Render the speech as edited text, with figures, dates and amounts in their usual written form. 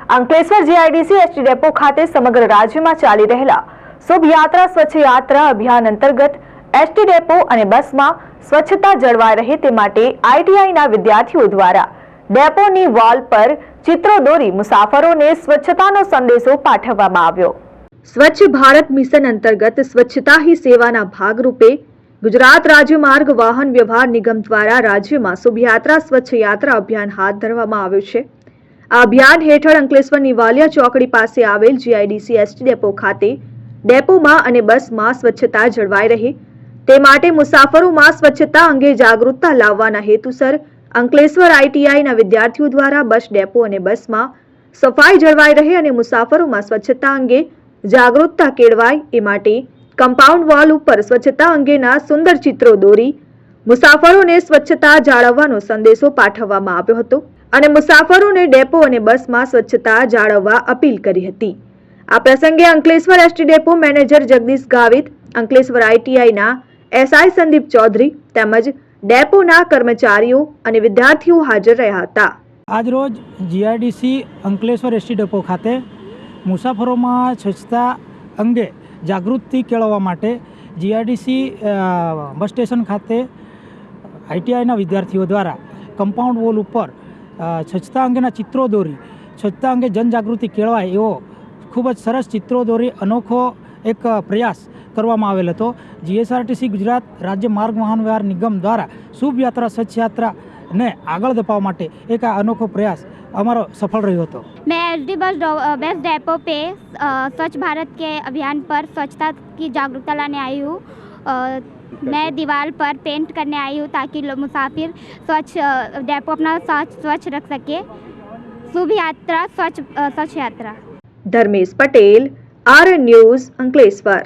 Ankleshwar GIDC ST depot ખાતે સમગ્ર રાજ્યમાં ચાલી રહેલા શુભ યાત્રા સ્વચ્છ યાત્રા અભિયાન અંતર્ગત એસટી ડેપો અને બસમાં સ્વચ્છતા જળવાઈ રહે તે માટે આઈટીઆઈના વિદ્યાર્થીઓ દ્વારા ડેપોની વોલ પર ચિત્રો દોરી મુસાફરોને સ્વચ્છતાનો સંદેશો પાઠવવામાં આવ્યો। સ્વચ્છ ભારત મિશન અંતર્ગત સ્વચ્છતા હી સેવાના ભાગરૂપે ગુજરાત રાજ્ય માર્ગ વાહન વ્યવહાર નિગમ દ્વારા રાજ્યમાં શુભ યાત્રા સ્વચ્છ યાત્રા અભિયાન હાથ ધરવામાં આવ્યું છે। આ અભિયાન હેઠળ અંકલેશ્વરની વાલિયા ચોકડી પાસે આવેલ જીઆઈડીસી એસટી ડેપો ખાતે ડેપોમાં અને બસમાં સ્વચ્છતા જળવાઈ રહે તે માટે મુસાફરોમાં સ્વચ્છતા અંગે જાગૃતતા લાવવાના હેતુસર અંકલેશ્વર આઈટીઆઈના વિદ્યાર્થીઓ દ્વારા બસ ડેપો અને બસમાં સફાઈ જળવાઈ રહે અને મુસાફરોમાં સ્વચ્છતા અંગે જાગૃતતા કેળવાય એ માટે કમ્પાઉન્ડ વોલ ઉપર સ્વચ્છતા અંગેના સુંદર ચિત્રો દોરી મુસાફરોને સ્વચ્છતા જાળવવાનો સંદેશો પાઠવવામાં આવ્યો હતો અને મુસાફરોને ડેપો અને બસમાં સ્વચ્છતા જાળવવા અપીલ કરી હતી। આ પ્રસંગે Ankleshwar ST depot manager Jagdish Gavit, Ankleshwar આઈટીઆઈના એસઆઈ સંદીપ ચૌધરી તેમજ ડેપોના કર્મચારીઓ અને વિદ્યાર્થીઓ હાજર રહ્યા હતા। આજરોજ જીઆઈડીસી અંકલેશ્વર એસટી ડેપો ખાતે મુસાફરોમાં સ્વચ્છતા અંગે જાગૃતિ કેળવવા માટે જીઆઈડીસી બસ સ્ટેશન ખાતે આઈટીઆઈના વિદ્યાર્થીઓ દ્વારા કમ્પાઉન્ડ વોલ ઉપર સ્વચ્છતા અંગેના ચિત્રો દોરી સ્વચ્છતા અંગે જનજાગૃતિ કેળવાય એવો ખૂબ જ સરસ ચિત્રો દોરી અનોખો એક પ્રયાસ કરવામાં આવેલ હતો। જીએસઆરટીસી ગુજરાત રાજ્ય માર્ગ વાહન વ્યવહાર નિગમ દ્વારા શુભ યાત્રા સ્વચ્છ યાત્રાને આગળ ધપાવવા માટે એક આ અનોખો પ્રયાસ हमारा सफल रही हो। तो मैं एसटी बस डेपो पे स्वच्छ भारत के अभियान पर स्वच्छता की जागरूकता लाने आई हूँ। मैं दीवार पर पेंट करने आई हूँ ताकि मुसाफिर स्वच्छ डेपो अपना स्वच्छ रख सके। शुभ यात्रा स्वच्छ यात्रा। Dharmesh Patel, RN news, Ankleshwar.